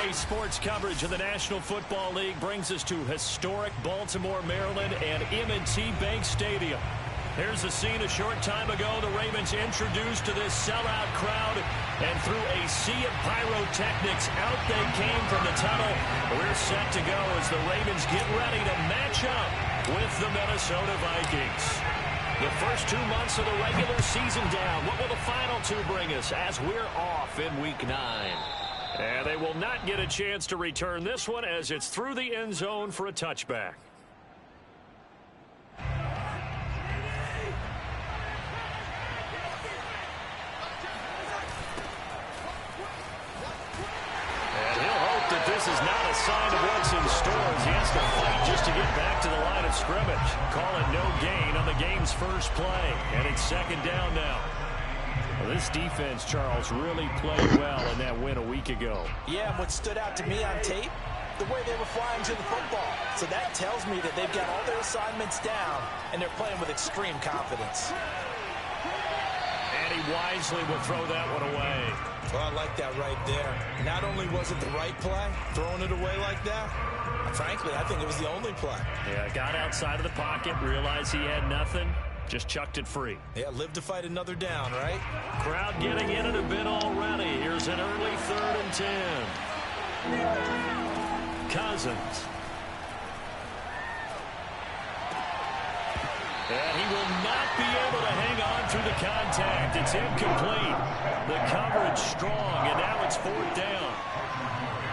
Today's sports coverage of the National Football League brings us to historic Baltimore, Maryland, and M&T Bank Stadium. Here's the scene a short time ago. The Ravens introduced to this sellout crowd, and through a sea of pyrotechnics, out they came from the tunnel. We're set to go as the Ravens get ready to match up with the Minnesota Vikings. The first 2 months of the regular season down. What will the final two bring us as we're off in Week 9? And they will not get a chance to return this one as it's through the end zone for a touchback. This is not a sign of what's in store as he has to fight just to get back to the line of scrimmage. Call it no gain on the game's first play, and it's second down now. Well, this defense, Charles, really played well in that win a week ago. Yeah, and what stood out to me on tape, the way they were flying to the football. So that tells me that they've got all their assignments down, and they're playing with extreme confidence. And he wisely will throw that one away. Well, I like that right there. Not only was it the right play, throwing it away like that, frankly, I think it was the only play. Yeah, got outside of the pocket, realized he had nothing, just chucked it free. Yeah, live to fight another down, right? Crowd getting in it a bit already. Here's an early 3rd and 10. Cousins. And he will not be able to hang on through the contact. It's incomplete. The coverage strong, and now it's 4th down.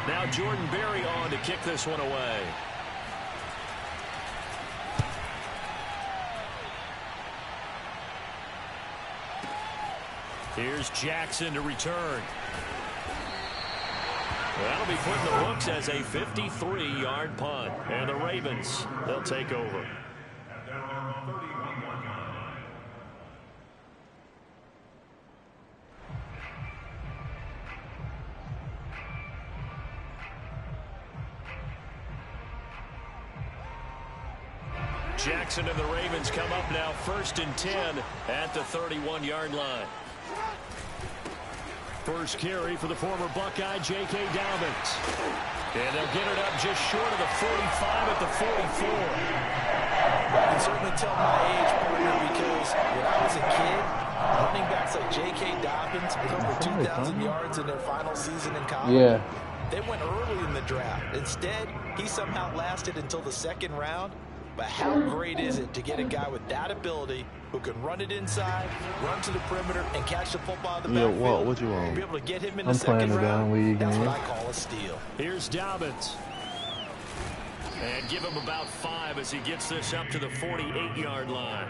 Now Jordan Berry on to kick this one away. Here's Jackson to return. That'll be put in the books as a 53-yard punt. And the Ravens, they'll take over. Jackson and the Ravens come up now 1st and 10 at the 31-yard line. First carry for the former Buckeye, J.K. Dobbins. And they'll get it up just short of the 45 at the 44. I can certainly tell my age, partner, because when I was a kid, running backs like J.K. Dobbins with over 2,000 yards in their final season in college, they went early in the draft. Instead, he somehow lasted until the 2nd round. But how great is it to get a guy with that ability who can run it inside, run to the perimeter, and catch the football in the backfield? What you want? Be able to get him in the 2nd round. That's what I call a steal. Here's Dobbins. And give him about 5 as he gets this up to the 48-yard line.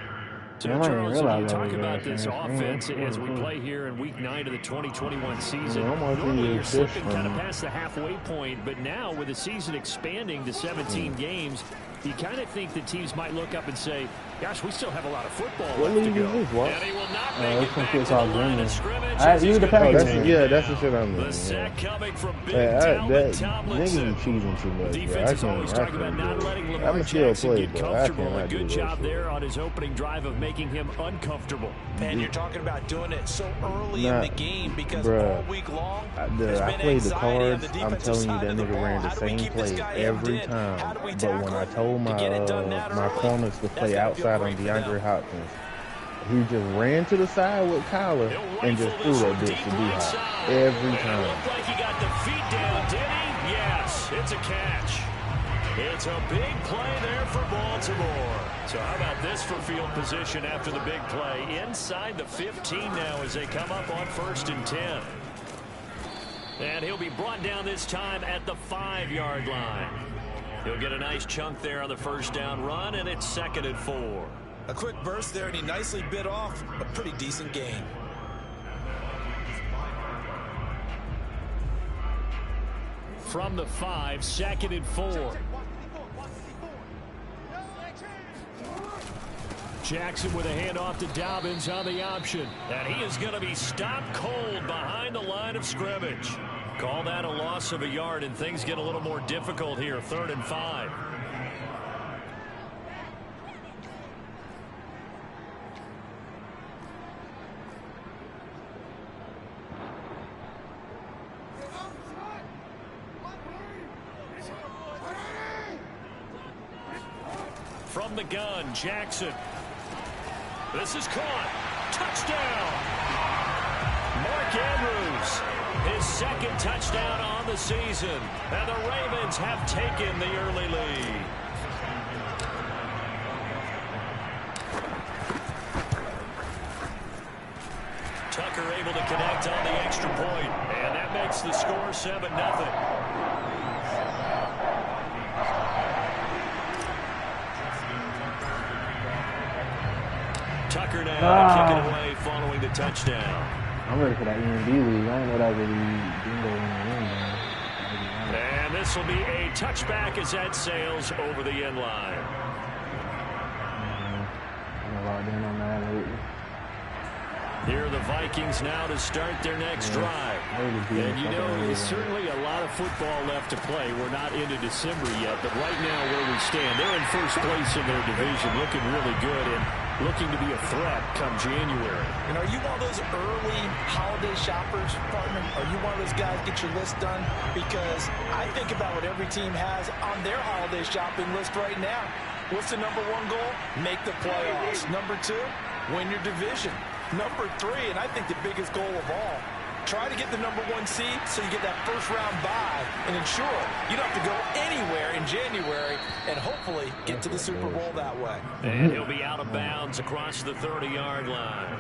So, Charles, when you talk about this offense as we play here in Week 9 of the 2021 season, normally you're slipping kind of past the halfway point, but now with the season expanding to 17 games, you kind of think that teams might look up and say, gosh, we still have a lot of football left to go. And he will not make it back to the line of scrimmage. That's the shit I'm doing. The sack coming from Big Talbot Tomlinson. Niggas cheating too much, Defense is always talking about not letting Lamar Jackson get comfortable. A good job there on his opening drive of making him uncomfortable. And you're talking about doing it so early in the game because all week long, I played the cards. I'm telling you, that nigga ran the same play every time. But when I told my corners to play outside on DeAndre Hopkins, he just ran to the side with Kyler and just threw that bitch to D-Hop every time. It looked like he got the feet down, did he? Yes, it's a catch. It's a big play there for Baltimore. So how about this for field position after the big play? Inside the 15 now as they come up on 1st and 10. And he'll be brought down this time at the 5-yard line. He'll get a nice chunk there on the 1st down run, and it's 2nd and 4. A quick burst there, and he nicely bit off a pretty decent gain. From the 5, 2nd and 4. Jackson with a handoff to Dobbins on the option. And he is going to be stopped cold behind the line of scrimmage. Call that a loss of a yard, and things get a little more difficult here. 3rd and 5. From the gun, Jackson. This is caught. Touchdown. Mark Andrews, his second touchdown on the season. And the Ravens have taken the early lead. Tucker able to connect on the extra point, and that makes the score 7-0. Tucker now to kick it away following the touchdown. I'm ready for that EMD league. I didn't know that was bingo in the room, man. And this will be a touchback as that sails over the end line. I'm locked in on that lately. Here are the Vikings now to start their next drive. And you know, there's certainly a lot of football left to play. We're not into December yet, but right now where we stand, they're in first place in their division, looking really good and looking to be a threat come January. And are you one of those early holiday shoppers, partner? Are you one of those guys get your list done? Because I think about what every team has on their holiday shopping list right now. What's the number one goal? Make the playoffs. Number two, win your division. Number three, and I think the biggest goal of all, try to get the number one seed so you get that first round bye and ensure you don't have to go anywhere in January and hopefully get to the Super Bowl that way. And he'll be out of bounds across the 30-yard line.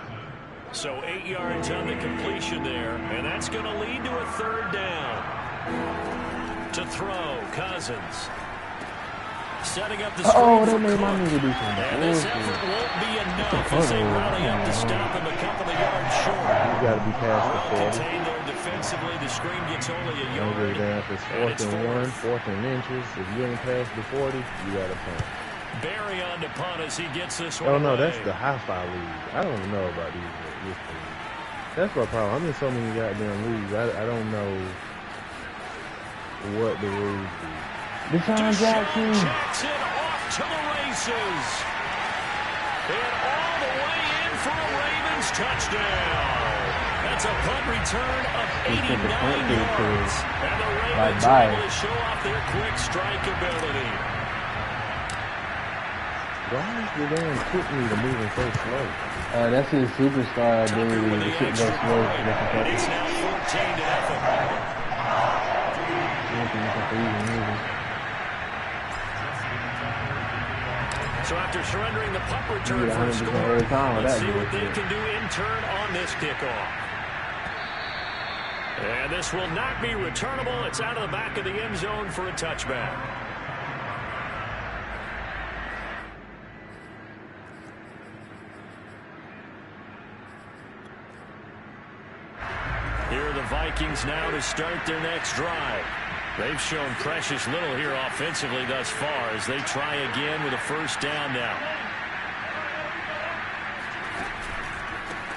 So 8 yards on the completion there, and that's going to lead to a third down. To throw, Cousins. Setting up the screen for Cook. And this effort won't be enough as they rally up to stop him a couple of yards short. You got to be past the 40. Contained there defensively. The screen gets only a yard. If it's 4th and 1, 4th and inches, if you ain't past the 40, you got to punt. Barry on to punt as he gets this one. Oh, no, away. that's the high-five league. I don't know about these leagues. That's my problem. I'm in so many goddamn leagues. I don't know what the rules do. Deshaun Jackson off to the races. And all the way in for a Ravens touchdown. That's a punt return of 89 yards. And the Ravens are able to show off their quick strike ability. Why is the damn quick meter moving so slow? That's his superstar ability. The shit goes slow. And it's now 14-0. So after surrendering the punt return for a score, let's see what they can do in turn on this kickoff. And this will not be returnable. It's out of the back of the end zone for a touchback. Here are the Vikings now to start their next drive. They've shown precious little here offensively thus far as they try again with a first down now.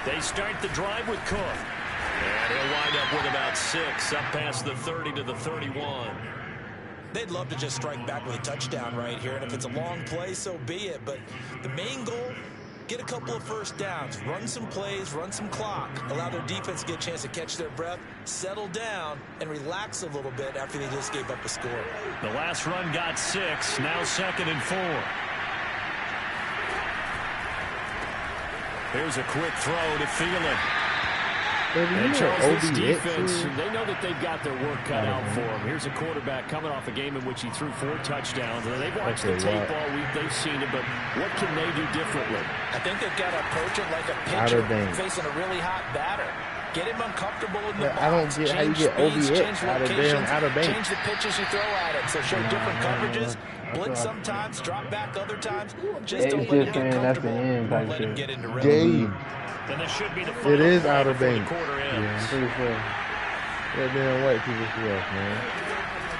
They start the drive with Cook. And he'll wind up with about 6 up past the 30 to the 31. They'd love to just strike back with a touchdown right here, and if it's a long play, so be it. But the main goal, get a couple of first downs, run some plays, run some clock, allow their defense to get a chance to catch their breath, settle down, and relax a little bit after they just gave up a score. The last run got 6, now 2nd and 4. Here's a quick throw to Thielen. And Charles' defense, they know that they've got their work cut out for them. Here's a quarterback coming off a game in which he threw 4 touchdowns. And they've watched the tape all week. They've seen it, but what can they do differently? I think they've got to approach it like a pitcher facing a really hot batter. Get him uncomfortable in the box. I don't get how you get OBX out of damn Outer Banks. Change the pitches you throw at him. So show different coverages. Blitz sometimes, drop back other times. Just don't let him get comfortable. Don't let him get into rhythm. And this should be the it is Outer Banks. Yeah, I'm pretty sure. That damn white people's rough, man.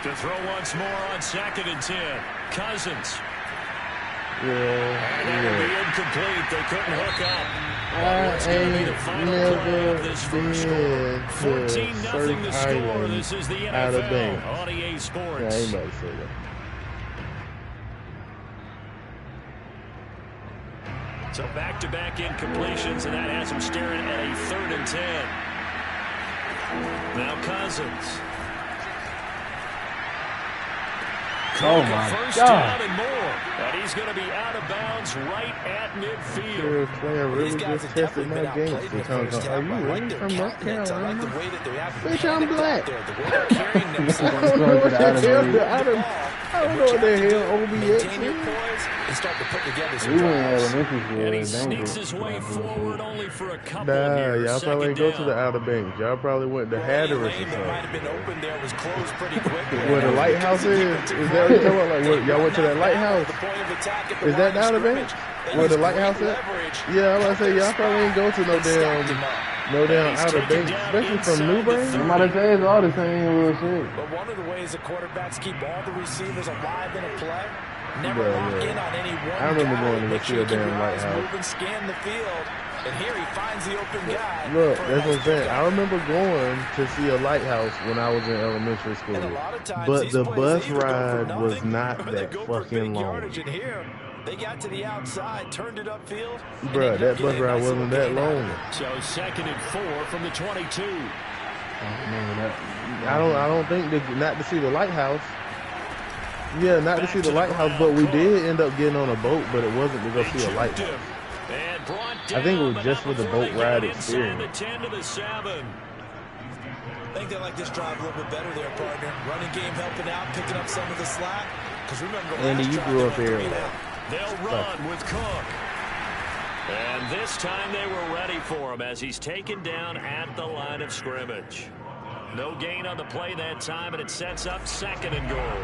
To throw once more on 2nd and 10. Cousins. Yeah. And that'll be incomplete. They couldn't hook up. It's going to be the final play of this first quarter. 14-0 the score. This is the NFL on EA Sports. Yeah, I ain't about to say that. So back-to-back incompletions, and that has him staring at a 3rd and 10. Now Cousins. Cook, first down and more. And he's going to be out of bounds right at midfield. Player really just tested my game. Are you really from North Carolina? Bitch, I'm black. I don't know what the hell OBX is. And he sneaks his way forward only for a couple of years. Y'all probably ain't go to the Outer Banks. Y'all probably went to Hatteras or something. Where the lighthouse is? Is that what you're talking about? Like, y'all went to that lighthouse? Is that the Outer Banks? Where the lighthouse is? Yeah, I was about to say, y'all probably ain't go to no damn Outer Banks, especially from New Brain. Somebody say it's all the same little shit. But one of the ways the quarterbacks keep all the receivers alive in a play, never lock in on any one. I remember going to see a damn lighthouse. Move and scan the field, and here he finds the open guy. Look, that's what I'm saying. I remember going to see a lighthouse when I was in elementary school, but the bus ride was not that fucking long. They got to the outside, turned it upfield. Bruh, that bus ride wasn't that long. So 2nd and 4 from the 22. I don't think not to see the lighthouse. Yeah, not to see the lighthouse, but we did end up getting on a boat, but it wasn't to go see a lighthouse. I think it was just for the boat ride experience. I think they like this drive a little bit better there, partner. Running game helping out, picking up some of the slack. Because remember, Andy, you grew up here. They'll run with Cook. And this time they were ready for him as he's taken down at the line of scrimmage. No gain on the play that time, and it sets up 2nd and goal.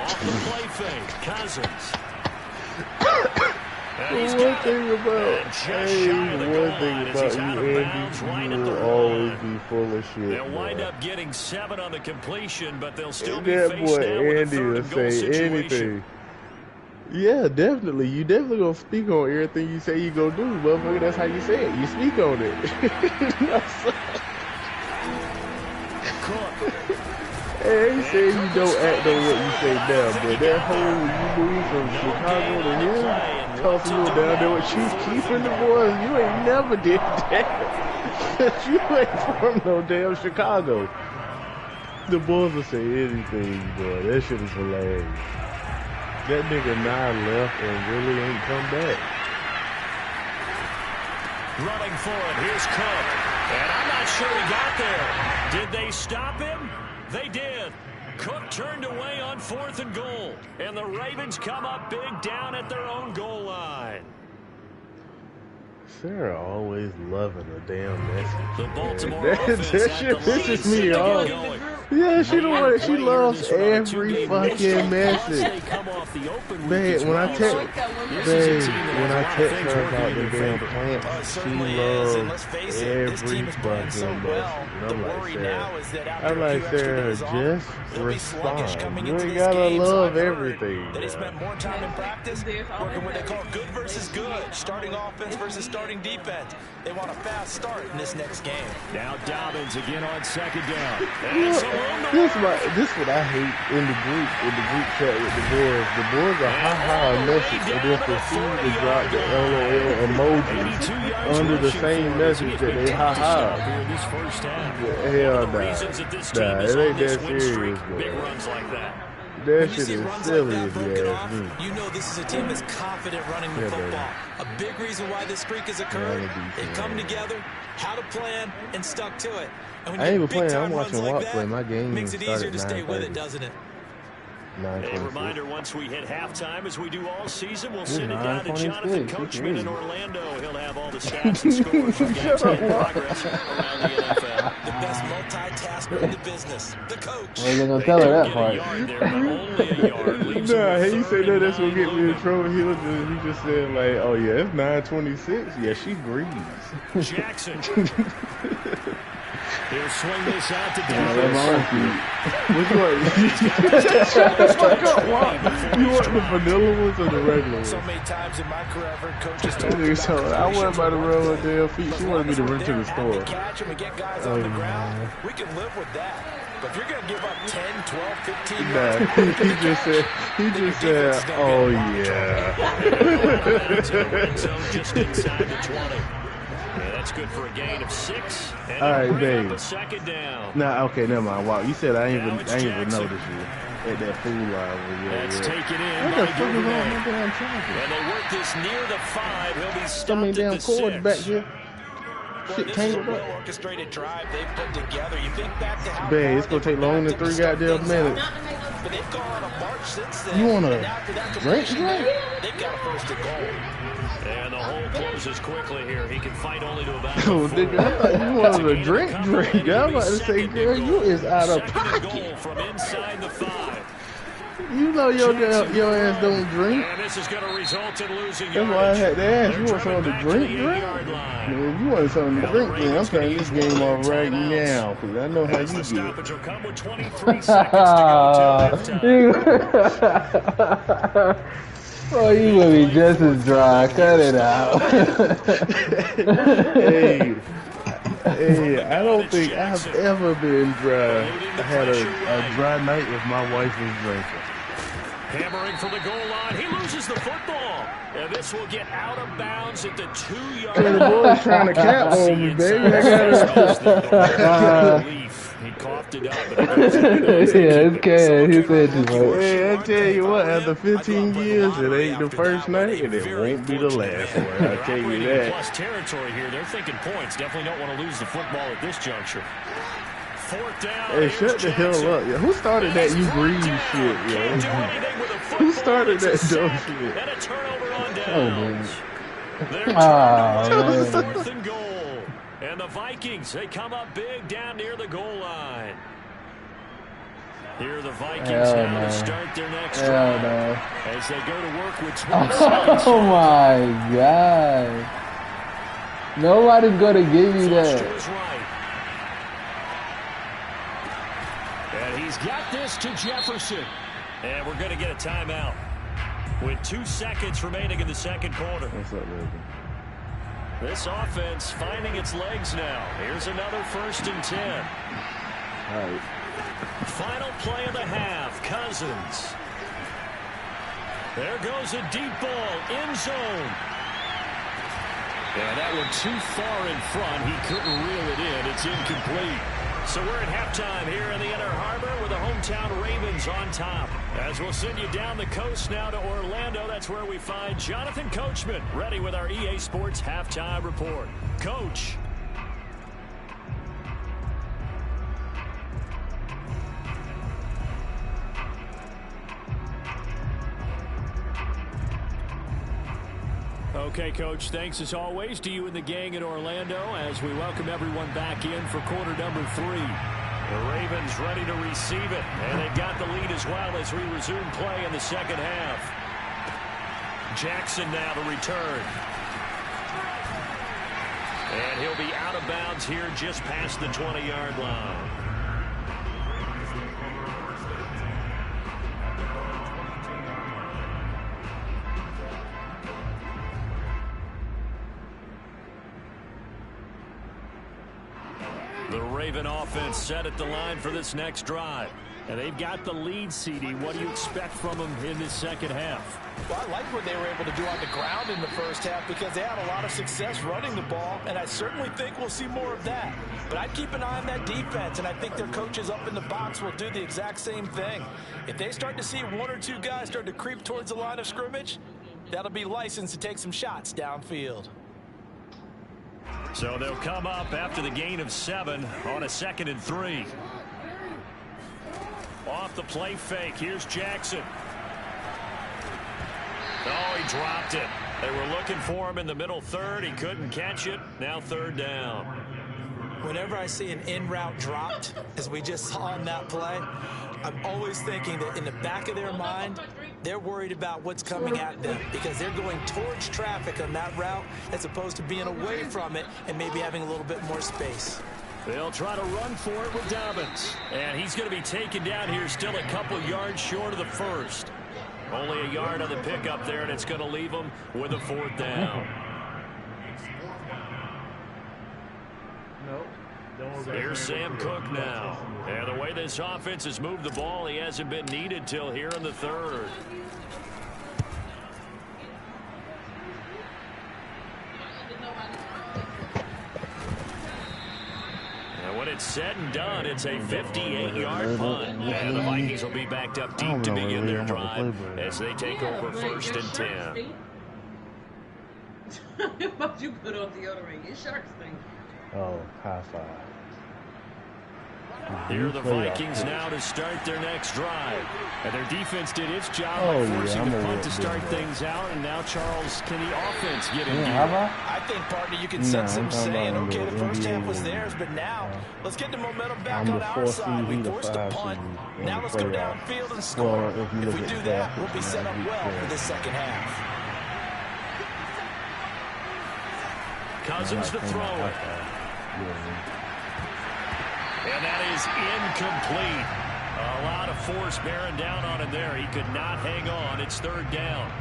Off the play fake, Cousins. One thing about you, Andy, you will always be full of shit. They'll wind up getting 7 on the completion, but they'll still be that faced boy down with Andy a 3rd will and goal say situation. anything. Yeah, definitely. You definitely gonna speak on everything you say you gonna do, motherfucker. That's how you say it. You speak on it. Hey, I ain't saying you don't act on what you say now, but that whole you move from Chicago to here, tossing you down there with Chief Keef and the boys, you ain't never did that. You ain't from no damn Chicago. The boys will say anything, boy. That shit is hilarious. That nigga now left and really ain't come back. Running for it. Here's Cook. And I'm not sure he got there. Did they stop him? They did. Cook turned away on 4th and goal. And the Ravens come up big down at their own goal line. Sarah always loving a damn message. The Baltimore offense that shit pisses me off. Yeah, she loves every fucking message. Babe, when I text her about the damn plant, she loves every fucking message. I'm like, Sarah, just respond. You ain't gotta love everything. They spent more time in practice working what they call good versus good, starting offense versus starting defense. They want a fast start in this next game. Now Dobbins again on 2nd down. This is what I hate in the group chat with the boys. The boys are ha-ha message and then proceed to drop the LOL emojis under the same message that they ha-ha. Hell nah. It ain't that serious, bro. That shit is silly if you ask me. You know this is a team that's confident running the football. A big reason why this streak has occurred. They come together, had a plan, and stuck to it. And when I ain't even playing. I'm runs watching like Watt that, play. My game makes it easier to stay with it, doesn't it? A reminder, once we hit halftime, as we do all season, we'll send it down to Jonathan Coachman in Orlando. He'll have all the stats and scores from games in progress around the NFL. The best multitasker in the business, the coach. Well, you're going to tell her that part. Nah, he said that's going to get me in trouble. He just said, like, oh, yeah, it's 9:26. Yeah, she breathes. Jackson. He'll swing this out to Dobbins. Which one? Shut the fuck up, Walt. You want the vanilla ones or the regular ones? So many times in my career, I've heard coaches talk about I went by the road with damn feet. She wanted me to run to the store. Catch them and get guys on the ground. We can live with that. But if you're going to give up 10, 12, 15 yards, he just said, oh, yeah. Just inside the 20. Yeah, that's good for a gain of 6. And all right, babe. A second down. Nah, okay, never mind. Wow, you said I ain't even noticed you at that food line. That's taken in what by the fuck is wrong with Gremlin. my damn charger? And they work this near the 5. He'll be stopped So many damn at the cords 6. back here. Well, this is a well-orchestrated drive they've put together. You think back to how Babe, it's going to take longer than 3 goddamn minutes. But they've gone on a march since then. You want to drink? They've got a first and goal. And the hole closes quickly here. He can fight only to about Oh, nigga, I thought you wanted a drink. I was about to say, girl, you is out of pocket. From inside the 5. You know your ass don't drink. And this is going to result in losing That's why I had to ask. You want something to drink? Man, if you want something to drink, then I'm turning this game off right now. Because I know how you do stoppage will come with 23 seconds to go. Oh, you will be just as dry. Cut it out. Hey, I don't think I've ever been dry. I had a dry night if my wife was drinking. Hammering for the goal line. He loses the football. And this will get out of bounds at the 2-yard line. The boy's trying to cap on me, baby. He coughed it up. Yeah, it's good. He said too much. Hey, I tell you what, after 15 years, it ain't the first night, and it won't be the last one. I tell you that. Plus territory here. They're thinking points. Definitely don't want to lose the football at this juncture. 4th down. Hey, shut the hell up. Yeah, who started that you breathe shit, yo? Who started that dumb shit? And a turnover on downs. They're man. 4th and goal. And the Vikings, they come up big down near the goal line. Here are the Vikings now to start their next drive. As they go to work with 12 seconds. Oh my God. Nobody's going to give you that. And he's got this to Jefferson. And we're going to get a timeout with 2 seconds remaining in the second quarter. What's up, baby? This offense finding its legs now. Here's another 1st and 10. All right. Final play of the half. Cousins. There goes a deep ball. End zone. And that one too far in front. He couldn't reel it in. It's incomplete. So we're at halftime here in the Inner Harbor with the hometown Ravens on top. As we'll send you down the coast now to Orlando, that's where we find Jonathan Coachman ready with our EA Sports Halftime Report. Coach. Okay, Coach, thanks as always to you and the gang in Orlando as we welcome everyone back in for quarter number 3. The Ravens ready to receive it, and they've got the lead as well as we resume play in the second half. Jackson now to return. And he'll be out of bounds here just past the 20-yard line. The Raven offense set at the line for this next drive. And they've got the lead, CD. What do you expect from them in this second half? Well, I like what they were able to do on the ground in the first half because they had a lot of success running the ball, and I certainly think we'll see more of that. But I'd keep an eye on that defense, and I think their coaches up in the box will do the exact same thing. If they start to see 1 or 2 guys start to creep towards the line of scrimmage, that'll be licensed to take some shots downfield. So they'll come up after the gain of 7 on a 2nd and 3. Off the play fake. Here's Jackson. Oh, he dropped it. They were looking for him in the middle third. He couldn't catch it. Now 3rd down. Whenever I see an in-route dropped, as we just saw on that play, I'm always thinking that in the back of their mind, they're worried about what's coming at them because they're going towards traffic on that route as opposed to being away from it and maybe having a little bit more space. They'll try to run for it with Dobbins. And he's going to be taken down here still a couple yards short of the first. Only a yard on the pickup there, and it's going to leave him with a 4th down. Here's Sam Cook now. And the way this offense has moved the ball, he hasn't been needed till here in the 3rd. it's said and done, it's a 58-yard punt. And the Vikings will be backed up deep to begin their drive as they take over 1st and 10. But you put on deodorant. Your sharks thing. Oh, high five. Here are the Vikings now to start their next drive. And their defense did its job by forcing the punt to start things out. And now, Charles, can the offense get in gear? I think, partner, you can sense them saying, okay, the first half was theirs, but now let's get the momentum back on our side. We forced the punt. Now let's go downfield and score. If we do that, we'll be set up well for the second half. Cousins to throw it. And that is incomplete. A lot of force bearing down on him there. He could not hang on. It's 3rd down.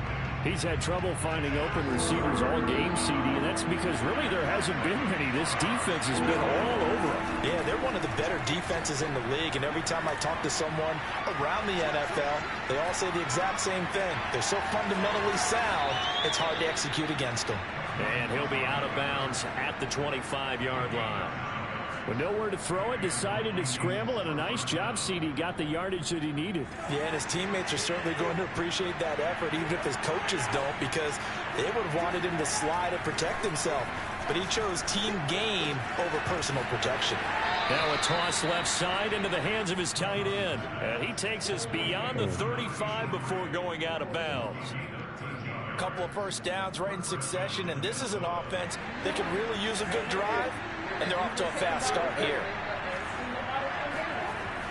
He's had trouble finding open receivers all game, CD, and that's because really there hasn't been many. This defense has been all over him. Yeah, they're one of the better defenses in the league, and every time I talk to someone around the NFL, they all say the exact same thing. They're so fundamentally sound, it's hard to execute against them. And he'll be out of bounds at the 25-yard line. With nowhere to throw it, decided to scramble, and a nice job, CD. Got the yardage that he needed. Yeah, and his teammates are certainly going to appreciate that effort, even if his coaches don't, because they would have wanted him to slide and protect himself. But he chose team gain over personal protection. Now a toss left side into the hands of his tight end. And he takes us beyond the 35 before going out of bounds. Couple of first downs right in succession, and this is an offense that could really use a good drive, and they're off to a fast start here.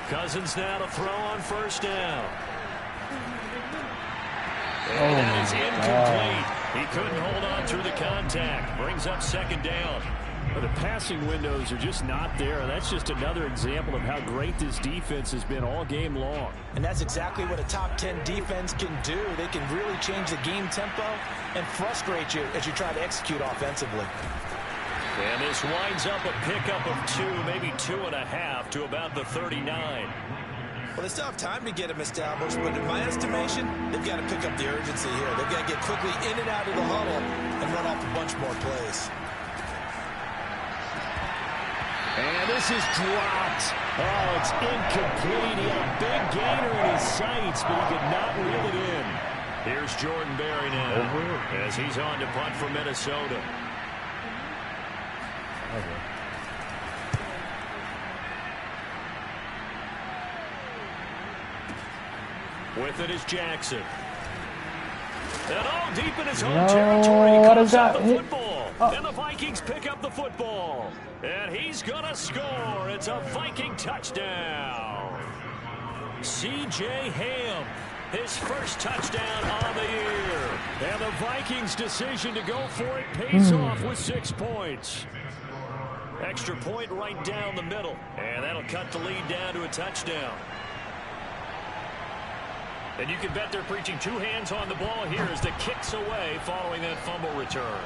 Cousins now to throw on 1st down. And that is incomplete. He couldn't hold on through the contact. Brings up 2nd down. But the passing windows are just not there. And that's just another example of how great this defense has been all game long. And that's exactly what a top 10 defense can do. They can really change the game tempo and frustrate you as you try to execute offensively. And this winds up a pickup of 2, maybe 2.5 to about the 39. Well, they still have time to get him established, but in my estimation, they've got to pick up the urgency here. They've got to get quickly in and out of the huddle and run off a bunch more plays. And this is dropped. Oh, it's incomplete. He had a big gainer in his sights, but he could not reel it in. Here's Jordan Berry now as he's on to punt for Minnesota. With it is Jackson. And all deep in his own territory, he comes out the football. And the Vikings pick up the football. And he's going to score. It's a Viking touchdown. C.J. Ham, his first touchdown on the year. And the Vikings' decision to go for it pays off with 6 points. Extra point right down the middle. And that'll cut the lead down to a touchdown. And you can bet they're preaching 2 hands on the ball here as the kick's away following that fumble return.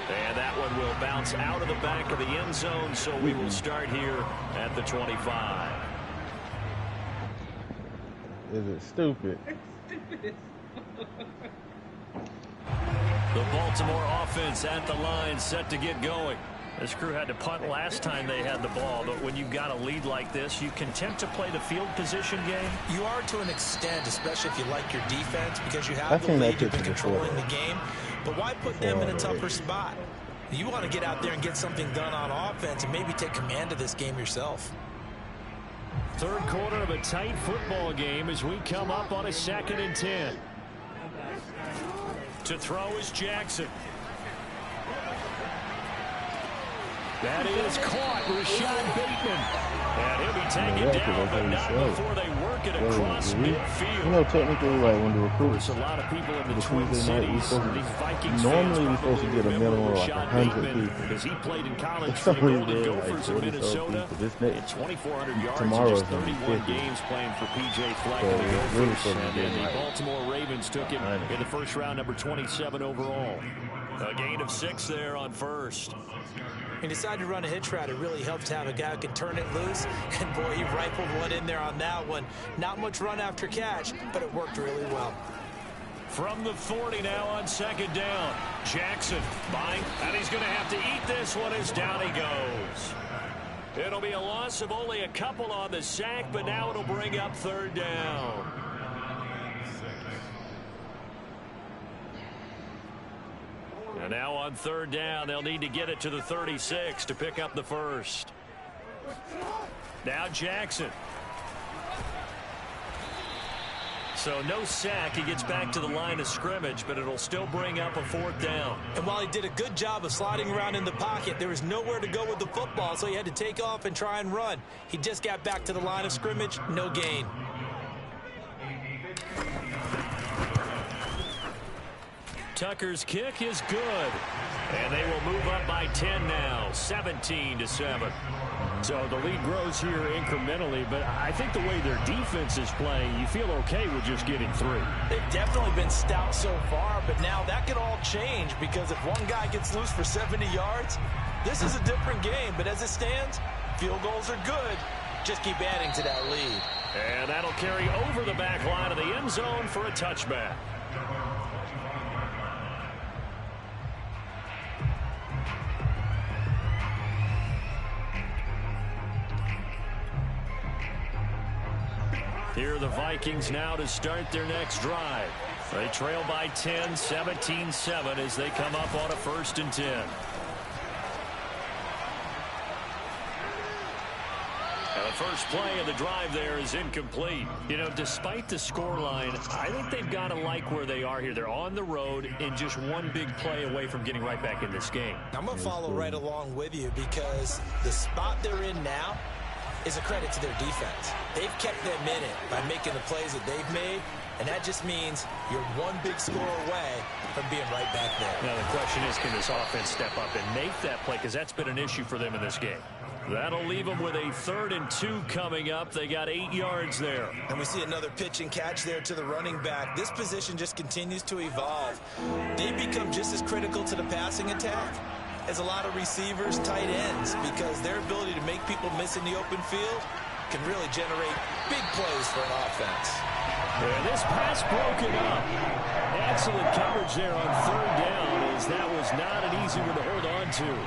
And that one will bounce out of the back of the end zone, so we will start here at the 25. Is it stupid? The Baltimore offense at the line, set to get going. This crew had to punt last time they had the ball, but when you've got a lead like this, you content to play the field position game? You are to an extent, especially if you like your defense, because you have the lead, you've been controlling the game. But why put them in a tougher spot? You want to get out there and get something done on offense and maybe take command of this game yourself. 3rd quarter of a tight football game as we come up on a 2nd and 10. To throw is Jackson. That is caught. Rashad Bateman. And he'll be taken down, but not before they work it across midfield. You know, technically, like when the recruits, There's a lot of people in the the Twin Tuesday night, Cities. normally we're supposed to get a minimum of like 100 people. Because he played in college For for the some Golden reason, Gophers like in Minnesota. This And next 2,400 yards tomorrow in just is gonna be 31 50. games playing for P.J. Fleck So and the it's really Gophers. supposed to be And the like Baltimore Ravens took him in the first round, number 27 overall. A gain of 6 there on first. He decided to run a hitch route. It really helps to have a guy who can turn it loose. And, boy, he rifled one in there on that one. Not much run after catch, but it worked really well. From the 40 now on second down. Jackson buying, and he's going to have to eat this one as down he goes. It'll be a loss of only a couple on the sack, but now it'll bring up third down. And now on third down, they'll need to get it to the 36 to pick up the first. Now Jackson. So no sack. He gets back to the line of scrimmage, but it'll still bring up a fourth down. And while he did a good job of sliding around in the pocket, there was nowhere to go with the football, so he had to take off and try and run. He just got back to the line of scrimmage, no gain. Tucker's kick is good. And they will move up by 10 now, 17-7. So the lead grows here incrementally, but I think the way their defense is playing, you feel okay with just getting 3. They've definitely been stout so far, but now that could all change because if one guy gets loose for 70 yards, this is a different game. But as it stands, field goals are good. Just keep adding to that lead. And that'll carry over the back line of the end zone for a touchback. Here are the Vikings now to start their next drive. They trail by 10, 17-7 as they come up on a 1st and 10. Now the first play of the drive there is incomplete. You know, despite the scoreline, I think they've got to like where they are here. They're on the road and just one big play away from getting right back in this game. I'm going to follow right along with you because the spot they're in now is a credit to their defense. They've kept them in it by making the plays that they've made, and that just means you're one big score away from being right back there. Now the question is, can this offense step up and make that play? Because that's been an issue for them in this game. That'll leave them with a 3rd and 2 coming up. They got 8 yards there. And we see another pitch and catch there to the running back. This position just continues to evolve. They become just as critical to the passing attack as a lot of receivers, tight ends, because their ability to make people miss in the open field can really generate big plays for an offense. And this pass broken up. Excellent coverage there on 3rd down, as that was not an easy one to hold on to.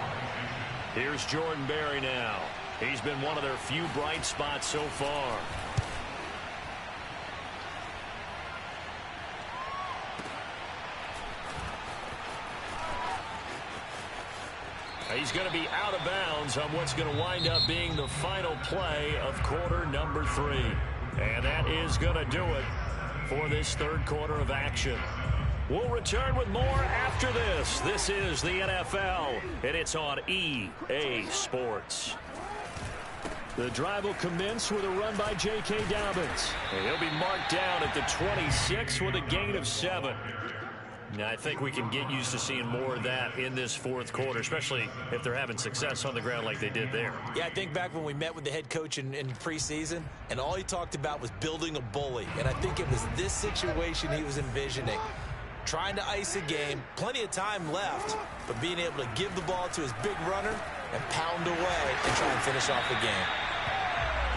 Here's Jordan Berry now. He's been one of their few bright spots so far. He's going to be out of bounds on what's going to wind up being the final play of quarter number 3. And that is going to do it for this 3rd quarter of action. We'll return with more after this. This is the NFL, and it's on EA Sports. The drive will commence with a run by J.K. Dobbins. And he'll be marked down at the 26 with a gain of 7. Now, I think we can get used to seeing more of that in this 4th quarter, especially if they're having success on the ground like they did there. Yeah, I think back when we met with the head coach in preseason, and all he talked about was building a bully. And I think it was this situation he was envisioning. Trying to ice a game, plenty of time left, but being able to give the ball to his big runner and pound away and try and finish off the game.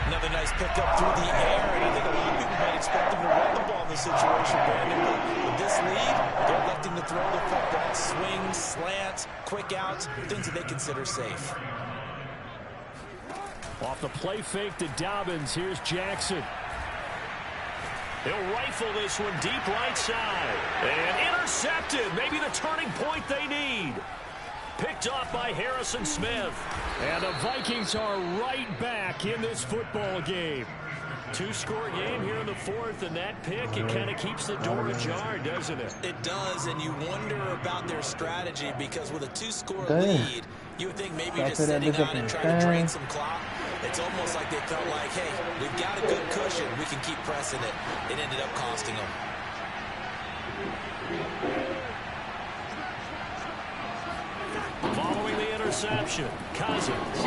Another nice pickup through the air, and I think a lot of people might expect him to run the ball in this situation, Brandon. But with this lead, they're electing to throw the football. Swings, slants, quick outs, things that they consider safe. Off the play fake to Dobbins, here's Jackson. He'll rifle this one deep right side. And intercepted, maybe the turning point they need. Picked off by Harrison Smith. And the Vikings are right back in this football game. 2-score game here in the 4th, and that pick, it kind of keeps the door ajar, doesn't it? It does, and you wonder about their strategy because with a 2-score lead, you would think maybe just sitting on it, trying to drain some clock. It's almost like they felt like, hey, we've got a good cushion. We can keep pressing it. It ended up costing them. Following the interception, Cousins.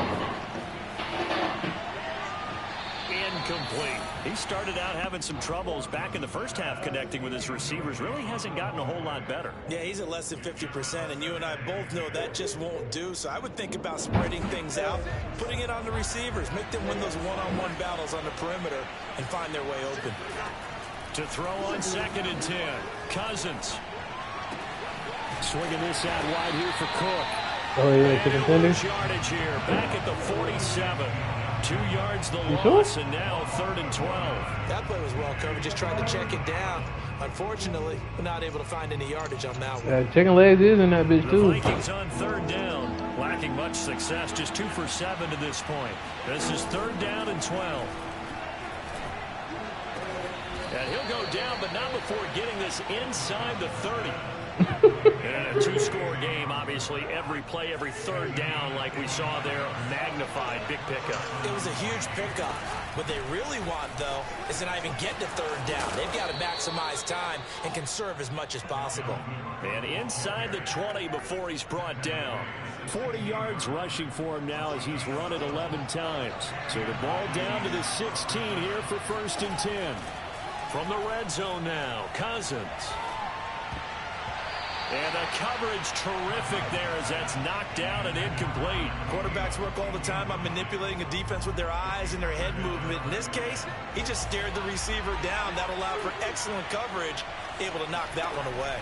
Incomplete. He started out having some troubles back in the first half connecting with his receivers. Really hasn't gotten a whole lot better. Yeah, he's at less than 50%, and you and I both know that just won't do. So I would think about spreading things out, putting it on the receivers, make them win those one-on-one battles on the perimeter, and find their way open. To throw on 2nd and 10. Cousins. Swinging this out wide here for Cook. Oh, yeah, chicken tenders. Yardage here, back at the 47. 2 yards the loss, and now 3rd and 12. That play was well covered. Just tried to check it down. Unfortunately, we're not able to find any yardage on that one. Chicken legs is in that bitch, too. The Vikings on 3rd down. Lacking much success, just 2 for 7 to this point. This is 3rd down and 12. And he'll go down, but not before getting this inside the 30. And a 2-score game, obviously, every play, every 3rd down, like we saw there, magnified, big pickup. It was a huge pickup. What they really want, though, is to not even get to 3rd down. They've got to maximize time and conserve as much as possible. And inside the 20 before he's brought down. 40 yards rushing for him now as he's run it 11 times. So the ball down to the 16 here for 1st and 10. From the red zone now, Cousins. And the coverage terrific there as that's knocked down and incomplete. Quarterbacks work all the time on manipulating a defense with their eyes and their head movement. In this case, he just stared the receiver down. That allowed for excellent coverage, able to knock that one away.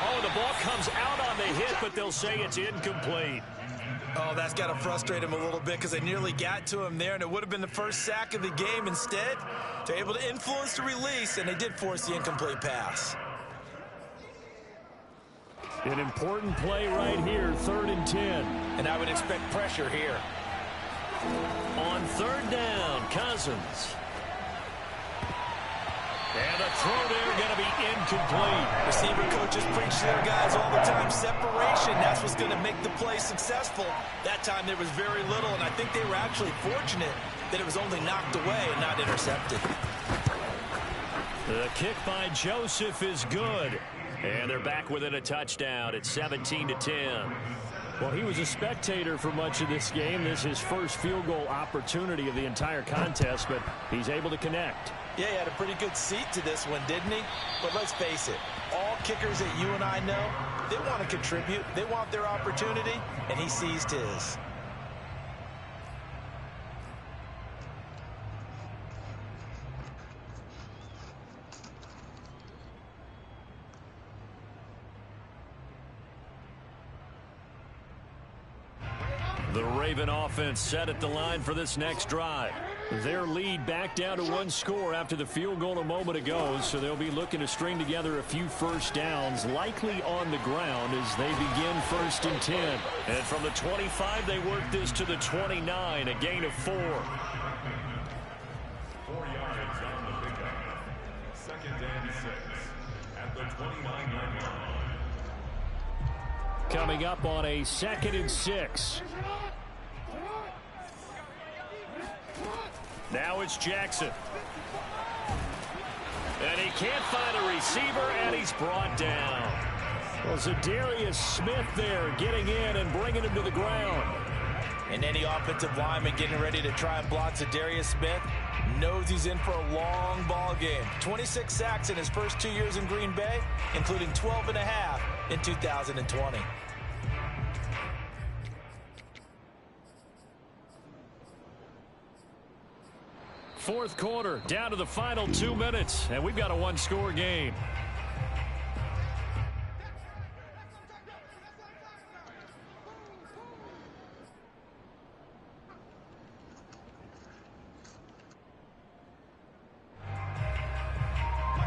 Oh, the ball comes out on the hit, but they'll say it's incomplete. Oh, that's got to frustrate him a little bit because they nearly got to him there, and it would have been the first sack of the game. Instead, they're able to influence the release, and they did force the incomplete pass. An important play right here, 3rd and 10. And I would expect pressure here. On 3rd down, Cousins. And the throw there going to be incomplete. Receiver coaches preach to their guys all the time. Separation, that's what's going to make the play successful. That time there was very little, and I think they were actually fortunate that it was only knocked away and not intercepted. The kick by Joseph is good. And they're back within a touchdown at 17-10. Well, he was a spectator for much of this game. This is his first field goal opportunity of the entire contest, but he's able to connect. Yeah, he had a pretty good seat to this one, didn't he? But let's face it, all kickers that you and I know, they want to contribute. They want their opportunity, and he seized his. The Raven offense set at the line for this next drive. Their lead back down to 1 score after the field goal a moment ago, so they'll be looking to string together a few first downs, likely on the ground as they begin 1st and 10. And from the 25, they work this to the 29, a gain of 4. 4 yards on the pickup. 2nd and 6 at the 29-yard line. Coming up on a 2nd and 6. Now it's Jackson. And he can't find a receiver, and he's brought down. Well, Zadarius Smith there getting in and bringing him to the ground. And any offensive lineman getting ready to try and block Zadarius Smith knows he's in for a long ball game. 26 sacks in his first 2 years in Green Bay, including 12.5 in 2020. Fourth quarter, down to the final 2 minutes, and we've got a 1-score game.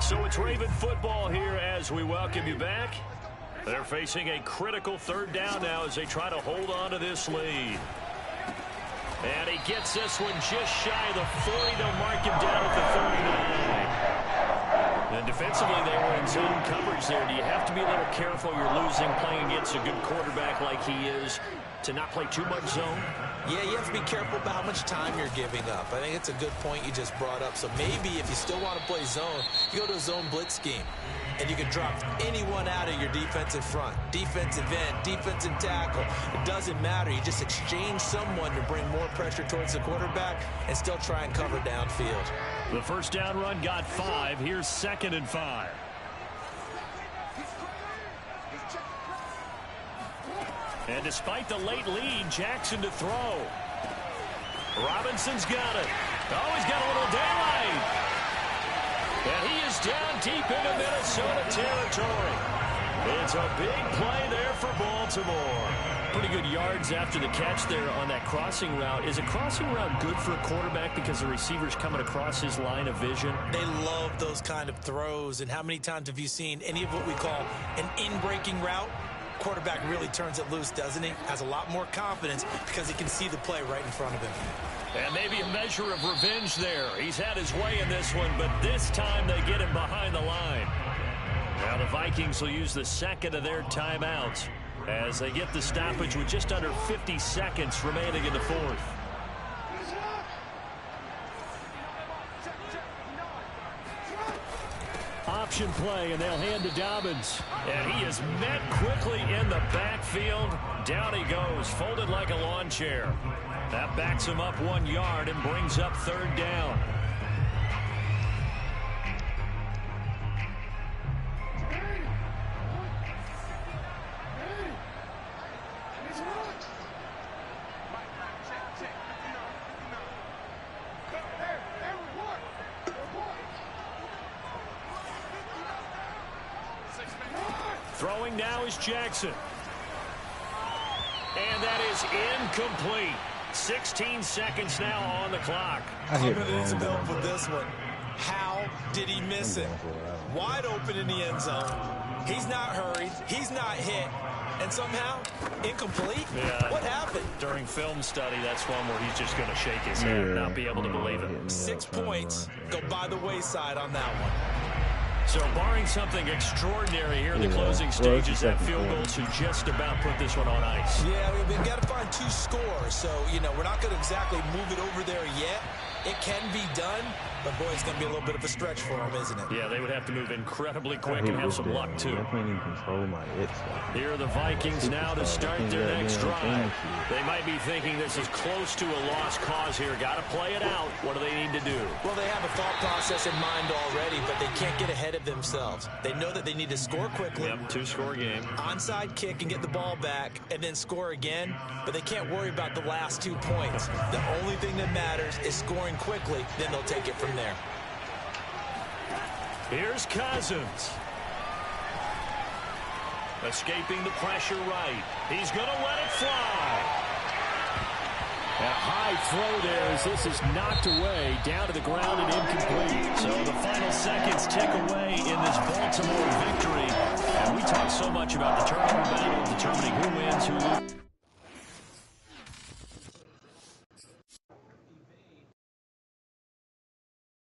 So it's Raven football here as we welcome you back. They're facing a critical 3rd down now as they try to hold on to this lead. And he gets this one just shy of the 40. They'll mark him down at the 39. And defensively, they were in zone coverage there. Do you have to be a little careful? You're losing, playing against a good quarterback like he is, to not play too much zone? Yeah, you have to be careful about how much time you're giving up. I think it's a good point you just brought up. So maybe if you still want to play zone, you go to a zone blitz scheme. And you can drop anyone out of your defensive front. Defensive end, defensive tackle. It doesn't matter. You just exchange someone to bring more pressure towards the quarterback and still try and cover downfield. The first down run got 5. Here's 2nd and 5. And despite the late lead, Jackson to throw. Robinson's got it. Oh, he's got a little daylight. And he is down deep into Minnesota territory. It's a big play there for Baltimore. Pretty good yards after the catch there on that crossing route. Is a crossing route good for a quarterback because the receiver's coming across his line of vision? They love those kind of throws. And how many times have you seen any of what we call an in-breaking route? Quarterback really turns it loose, doesn't he? Has a lot more confidence because he can see the play right in front of him. And maybe a measure of revenge there. He's had his way in this one, but this time they get him behind the line. Now the Vikings will use the second of their timeouts as they get the stoppage with just under 50 seconds remaining in the fourth. Option play, and they'll hand to Dobbins. And he is met quickly in the backfield. Down he goes, folded like a lawn chair. That backs him up 1 yard and brings up third down. Throwing now is Jackson. And that is incomplete. 16 seconds now on the clock. I'm going to need some help with this one. How did he miss it? Wide open in the end zone. He's not hurried. He's not hit. And somehow, incomplete? Yeah. What happened? During film study, that's one where he's just going to shake his head and not be able to believe it. 6 points go by the wayside on that one. So barring something extraordinary here in the closing stages, that field goal should just about put this one on ice. Yeah, we've got to find 2 scores. So, you know, we're not going to exactly move it over there yet. It can be done, but, boy, it's going to be a little bit of a stretch for them, isn't it? Yeah, they would have to move incredibly quick and have some luck, too. I can't even control my Here are the Vikings now to start their next drive. They might be thinking this is close to a lost cause here. Got to play it out. What do they need to do? Well, they have a thought process in mind already, but they can't get ahead of themselves. They know that they need to score quickly. Yep, 2-score game. Onside kick and get the ball back and then score again, but they can't worry about the last 2 points. The only thing that matters is scoring quickly, then they'll take it from there. Here's Cousins. Escaping the pressure right. He's going to let it fly. A high throw there as this is knocked away, down to the ground and incomplete. So the final seconds tick away in this Baltimore victory. And we talk so much about the turnover battle, determining who wins, who loses.